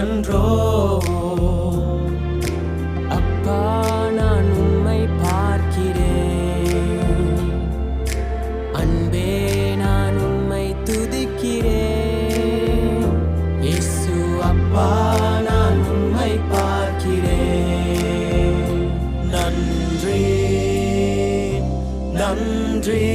நன்றோ. அப்பா நான் உம்மை பார்க்கிறேன், அன்பே நான் உம்மை துதிக்கிறேன். இயேசு அப்பா நான் உம்மை பார்க்கிறேன். நன்றி நன்றி